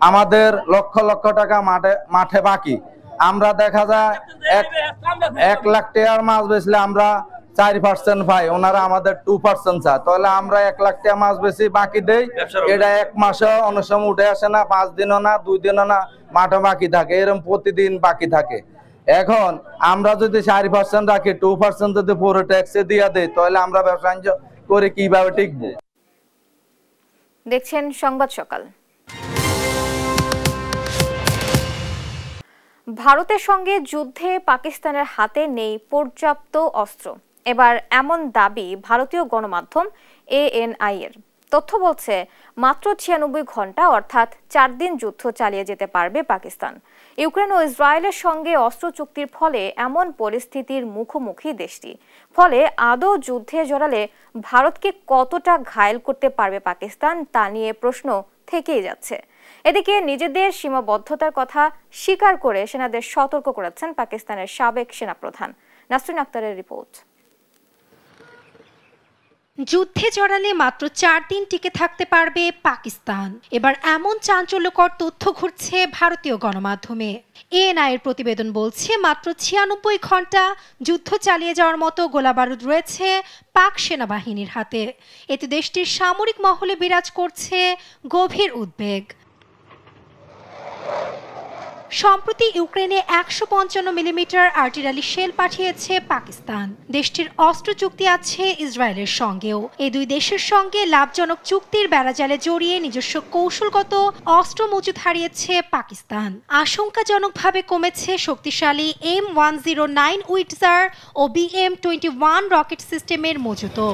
আমাদের লক্ষ লক্ষ টাকা মাঠে বাকি, আমরা দেখা যায় 1 লাখ টাকার মাছ বেচলে আমরা 4% পাই, ওনারা আমাদের 2% চায়। তাহলে আমরা 1 লাখ টাকা মাছ বেশি বাকি দেই, এটা 1 মাসে অনেক সময় উঠে আসে না, 5 দিনও না, 2 দিনও না, মাঠে বাকি থাকে, এরকম প্রতিদিন বাকি থাকে। এখন আমরা যদি 4% রাখি, 2% যদি পুরো ট্যাক্সে দিয়ে দেই, তাহলে আমরা ব্যবসা বাণিজ্য করে কিভাবে টিকবো? দেখছেন সংবাদ সকাল। ভারতের সঙ্গে যুদ্ধে পাকিস্তানের হাতে নেই পর্যাপ্ত অস্ত্র, এবার এমন দাবি ভারতীয় গণমাধ্যম ANI এর। তথ্য বলছে মাত্র 96 ঘন্টা অর্থাৎ 4 দিন যুদ্ধ চালিয়ে যেতে পারবে পাকিস্তান। ইউক্রেন ও ইসরায়েলের সঙ্গে অস্ত্র চুক্তির ফলে এমন পরিস্থিতির মুখোমুখি দেশটি। ফলে আদৌ যুদ্ধে জড়ালে ভারতকে কতটা ঘায়েল করতে পারবে পাকিস্তান তা নিয়ে প্রশ্ন থেকেই যাচ্ছে। এদিকে নিজেদের সীমাবদ্ধতার কথা স্বীকার করে সেনাদের সতর্ক করেছেন পাকিস্তানের সাবেক সেনাপ্রধান। নাসরিন আক্তারের রিপোর্ট। যুদ্ধে জড়ালে মাত্র 4 দিন টিকে থাকতে পারবে পাকিস্তান, এবার এমন চাঞ্চল্যকর তথ্য ঘুরছে ভারতীয় গণমাধ্যমে। ANI এর প্রতিবেদন বলছে মাত্র 96 ঘন্টা যুদ্ধ চালিয়ে যাওয়ার মতো গোলাবারুদ রয়েছে পাক সেনাবাহিনীর হাতে। এতে দেশটির সামরিক মহলে বিরাজ করছে গভীর উদ্বেগ। সম্প্রতি ইউক্রেনে 155 মিলিমিটার আর্টিলারি শেল পাঠিয়েছে পাকিস্তান। দেশটির অস্ত্র চুক্তি আছে ইসরায়েলের সঙ্গেও। এই দুই দেশের সঙ্গে লাভজনক চুক্তির বেড়াজালে জড়িয়ে নিজস্ব কৌশলগত অস্ত্র মজুত হারিয়েছে পাকিস্তান। আশঙ্কাজনকভাবে কমেছে শক্তিশালী M109 উইটজার ও BM21 রকেট সিস্টেমের মজুতও।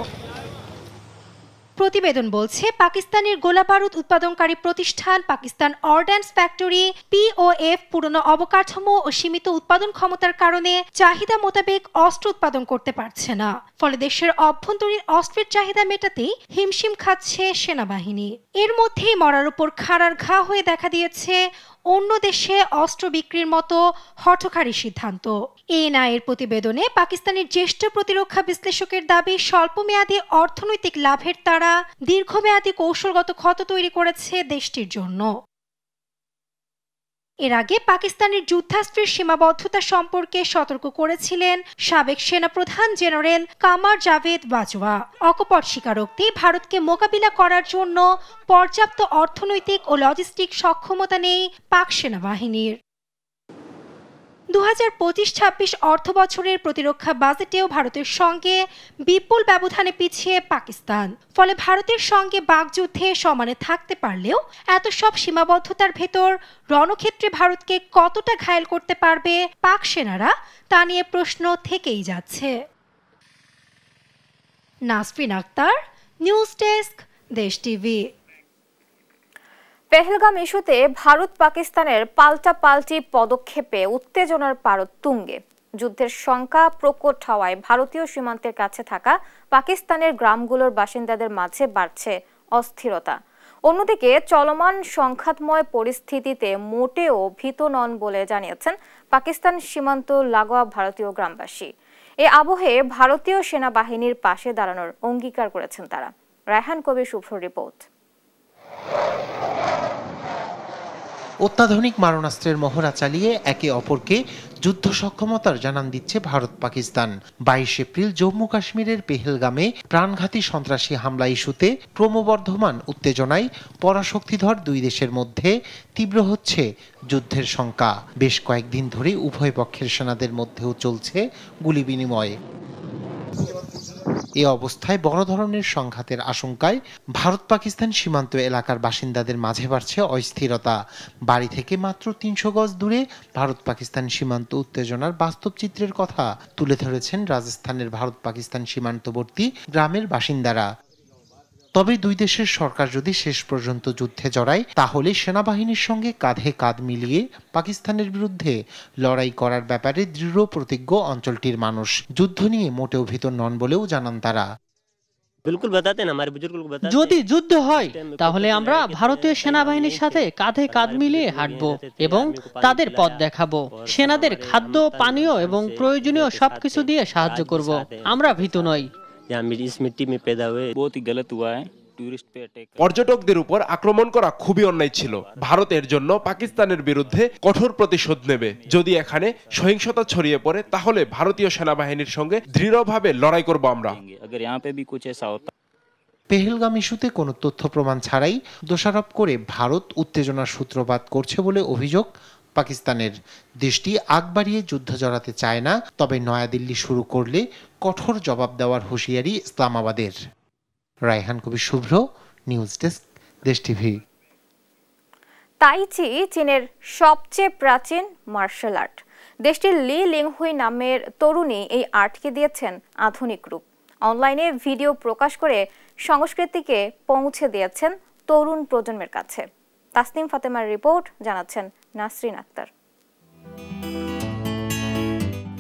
প্রতিবেদন বলছে পাকিস্তানের গোলাবারুদ উৎপাদনকারী প্রতিষ্ঠান পাকিস্তান অর্ডন্যান্স ফ্যাক্টরি POF পুরনো অবকাঠামো ও সীমিত উৎপাদন ক্ষমতার কারণে চাহিদা মোতাবেক অস্ত্র উৎপাদন করতে পারছে না। ফলে দেশের অভ্যন্তরীণ অস্ত্রের চাহিদা মেটাতেই হিমশিম খাচ্ছে সেনাবাহিনী। এর মধ্যেই মরার উপর খাড়ার ঘা হয়ে দেখা দিয়েছে অন্য দেশে অস্ত্র বিক্রির মতো হঠকারী সিদ্ধান্ত। ANI এর প্রতিবেদনে পাকিস্তানের জ্যেষ্ঠ প্রতিরক্ষা বিশ্লেষকের দাবি স্বল্পমেয়াদী অর্থনৈতিক লাভের তারা দীর্ঘমেয়াদী কৌশলগত ক্ষত তৈরি করেছে দেশটির জন্য। এর আগে পাকিস্তানের যুদ্ধাস্ত্রের সীমাবদ্ধতা সম্পর্কে সতর্ক করেছিলেন সাবেক সেনাপ্রধান জেনারেল কামার জাভেদ বাজওয়া। অকপট স্বীকারোক্তি ভারতকে মোকাবিলা করার জন্য পর্যাপ্ত অর্থনৈতিক ও লজিস্টিক সক্ষমতা নেই পাক সেনাবাহিনীর। 2025-26 অর্থ বছরের প্রতিরক্ষা বাজেটেও ভারতের সঙ্গে বিপুল ব্যবধানে পিছিয়ে পাকিস্তান। ফলে ভারতের সঙ্গে বাগযুদ্ধে সমানে থাকতে পারলেও এত সব সীমাবদ্ধতার ভেতর রণক্ষেত্রে ভারতকে কতটা ঘায়েল করতে পারবে পাক সেনারা তা নিয়ে প্রশ্ন থেকেই যাচ্ছে। নাসরিন আক্তার, নিউজ ডেস্ক, দেশ টিভি। পেহেলগাম ইস্যুতে ভারত পাকিস্তানের পাল্টাপাল্টি পদক্ষেপে উত্তেজনার পারদ তুঙ্গে। যুদ্ধের শঙ্কা প্রকট হওয়ায় ভারতীয় সীমান্তের কাছে থাকা পাকিস্তানের গ্রামগুলোর বাসিন্দাদের মাঝে বাড়ছে অস্থিরতা। অন্যদিকে চলমান সংঘাতময় পরিস্থিতিতে মোটেও ভীত নন বলে জানিয়েছেন পাকিস্তান সীমান্ত লাগোয়া ভারতীয় গ্রামবাসী। এ আবহে ভারতীয় সেনাবাহিনীর পাশে দাঁড়ানোর অঙ্গীকার করেছেন তারা। রায়হান কবির শুভ্র রিপোর্ট। অত্যাধুনিক মারণাস্ত্রের মহড়া চালিয়ে একে অপরকে যুদ্ধ সক্ষমতার জানান দিচ্ছে ভারত পাকিস্তান। 22 এপ্রিল জম্মু কাশ্মীরের পেহেলগামে প্রাণঘাতী সন্ত্রাসী হামলা ইস্যুতে ক্রমবর্ধমান উত্তেজনায় পরাশক্তিধর দুই দেশের মধ্যে তীব্র হচ্ছে যুদ্ধের শঙ্কা। বেশ কয়েকদিন ধরে উভয় পক্ষের সেনাদের মধ্যেও চলছে গুলি বিনিময়। এ অবস্থায় বড় ধরনের সংঘাতের আশঙ্কায় ভারত পাকিস্তান সীমান্ত এলাকার বাসিন্দাদের মাঝে বাড়ছে অস্থিরতা। বাড়ি থেকে মাত্র 300 গজ দূরে ভারত পাকিস্তান সীমান্ত উত্তেজনার বাস্তব চিত্রের কথা তুলে ধরেছেন রাজস্থানের ভারত পাকিস্তান সীমান্তবর্তী গ্রামের বাসিন্দারা। তবে দুই দেশের সরকার যদি শেষ পর্যন্ত যুদ্ধে জড়ায় তাহলে সেনাবাহিনীর সঙ্গে কাঁধে কাঁধ মিলিয়ে পাকিস্তানের বিরুদ্ধে লড়াই করার ব্যাপারে দৃঢ় প্রতিজ্ঞ অঞ্চলটির মানুষ। যুদ্ধ নিয়ে মোটেও ভীত নন বলেও জানান তারা। যদি যুদ্ধ হয় তাহলে আমরা ভারতীয় সেনাবাহিনীর সাথে কাঁধে কাঁধ মিলিয়ে হাঁটব এবং তাদের পথ দেখাবো। সেনাদের খাদ্য, পানীয় এবং প্রয়োজনীয় সবকিছু দিয়ে সাহায্য করব। আমরা ভীত নই। পর্যটকদের উপর আক্রমণ করা খুবই অন্যায় ছিল। ভারতের জন্য পাকিস্তানের বিরুদ্ধে কঠোর প্রতিশোধ নেবে। যদি এখানে সহিংসতা ছড়িয়ে পড়ে তাহলে ভারতীয় সেনাবাহিনীর সঙ্গে দৃঢ়ভাবে লড়াই করব আমরা। পেহেলগাম ইস্যুতে কোনো তথ্য প্রমাণ ছাড়াই দোষারোপ করে ভারত উত্তেজনার সূত্রপাত করছে বলে অভিযোগ পাকিস্তানের। দেশটি আগ বাড়িয়ে যুদ্ধ জড়াতে চায় না, তবে নয়াদিল্লি শুরু করলে কঠোর জবাব দেওয়ার হুঁশিয়ারি ইসলামাবাদের। রায়হান কবির শুভ্র, নিউজ ডেস্ক, দেশ টিভি। তাই চি চীনের সবচেয়ে প্রাচীন মার্শাল আর্ট। দেশটির লি লিংহুই নামের তরুণী এই আর্টকে দিয়েছেন আধুনিক রূপ। অনলাইনে ভিডিও প্রকাশ করে সংস্কৃতিকে পৌঁছে দিয়েছেন তরুণ প্রজন্মের কাছে। তাসনিম ফাতেমার রিপোর্ট, জানাচ্ছেন নাসরিন আক্তার।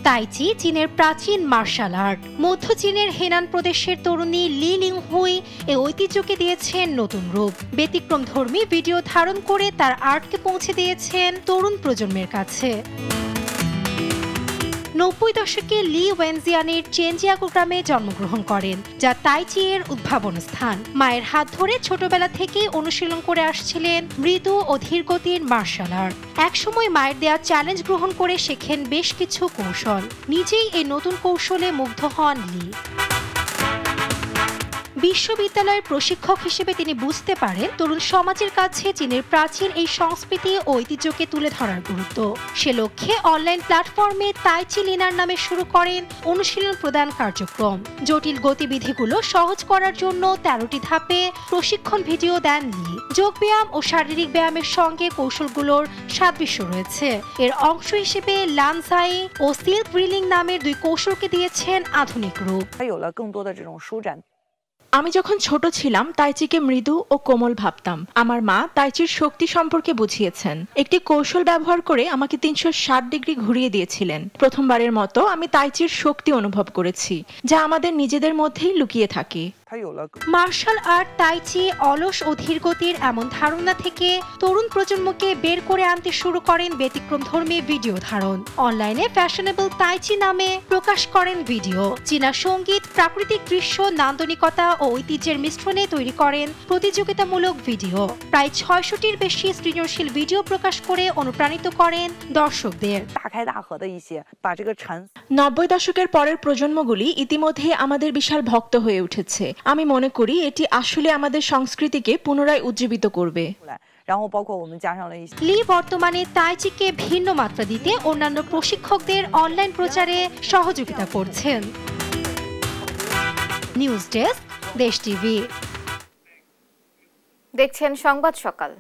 তাইচি চীনের প্রাচীন মার্শাল আর্ট। মধ্য চীনের হেনান প্রদেশের তরুণী লি লিংহুই এই ঐতিহ্যকে দিয়েছেন নতুন রূপ। ব্যতিক্রমধর্মী ভিডিও ধারণ করে তার আর্টকে পৌঁছে দিয়েছেন তরুণ প্রজন্মের কাছে। 90 দশকে লি ওয়েনজিয়ানের চেনজিয়াগো গ্রামে জন্মগ্রহণ করেন, যা তাইচি এর উদ্ভাবন স্থান। মায়ের হাত ধরে ছোটবেলা থেকেই অনুশীলন করে আসছিলেন মৃদু ও ধীরগতির মার্শাল আর্ট। একসময় মায়ের দেয়া চ্যালেঞ্জ গ্রহণ করে শেখেন বেশ কিছু কৌশল। নিজেই এই নতুন কৌশলে মুগ্ধ হন লি। বিশ্ববিদ্যালয়ের প্রশিক্ষক হিসেবে তিনি বুঝতে পারেন তরুণ সমাজের কাছে চীনের প্রাচীন এই সংস্কৃতি ও ঐতিহ্যকে তুলে ধরার গুরুত্ব। সে লক্ষ্যে অনলাইন প্ল্যাটফর্মে তাইচি লিনার নামে শুরু করেন অনুশীলন প্রদান কার্যক্রম। জটিল গতিবিধিগুলো সহজ করার জন্য 13টি ধাপে প্রশিক্ষণ ভিডিও দেন লি। যোগব্যায়াম ও শারীরিক ব্যায়ামের সঙ্গে কৌশলগুলোর সাদৃশ্য রয়েছে। এর অংশ হিসেবে লানসাই ও সিল্ক রিলিং নামের 2 কৌশলকে দিয়েছেন আধুনিক রূপ। আমি যখন ছোট ছিলাম তাইচিকে মৃদু ও কোমল ভাবতাম। আমার মা তাইচির শক্তি সম্পর্কে বুঝিয়েছেন। একটি কৌশল ব্যবহার করে আমাকে 360 ডিগ্রি ঘুরিয়ে দিয়েছিলেন। প্রথমবারের মতো আমি তাইচির শক্তি অনুভব করেছি, যা আমাদের নিজেদের মধ্যেই লুকিয়ে থাকে। মার্শাল আর্ট তাইচি অলস ও ধীরগতির এমন ধারণা থেকে তরুণ প্রজন্মকে বের করে আনতে শুরু করেন ব্যতিক্রমধর্মী ভিডিও ধারণ। অনলাইনে ফ্যাশনেবল তাইচি নামে প্রকাশ করেন ভিডিও। চীনা সঙ্গীত, প্রাকৃতিক দৃশ্য, নান্দনিকতা ও ঐতিহ্যের মিশ্রণে তৈরি করেন প্রতিযোগিতামূলক ভিডিও। প্রায় ৬০০টির বেশি সৃজনশীল ভিডিও প্রকাশ করে অনুপ্রাণিত করেন দর্শকদের। 90 দশকের পরের প্রজন্মগুলি ইতিমধ্যে আমাদের বিশাল ভক্ত হয়ে উঠেছে। আমি মনে করি এটি আসলে আমাদের সংস্কৃতিকে পুনরায় উজ্জীবিত করবে। লি বর্তমানে তাইচিকে ভিন্ন মাত্রা দিতে অন্যান্য প্রশিক্ষকদের অনলাইন প্রচারে সহযোগিতা করছেন। নিউজ ডেস্ক, দেশ টিভি। দেখছেন সংবাদ সকাল।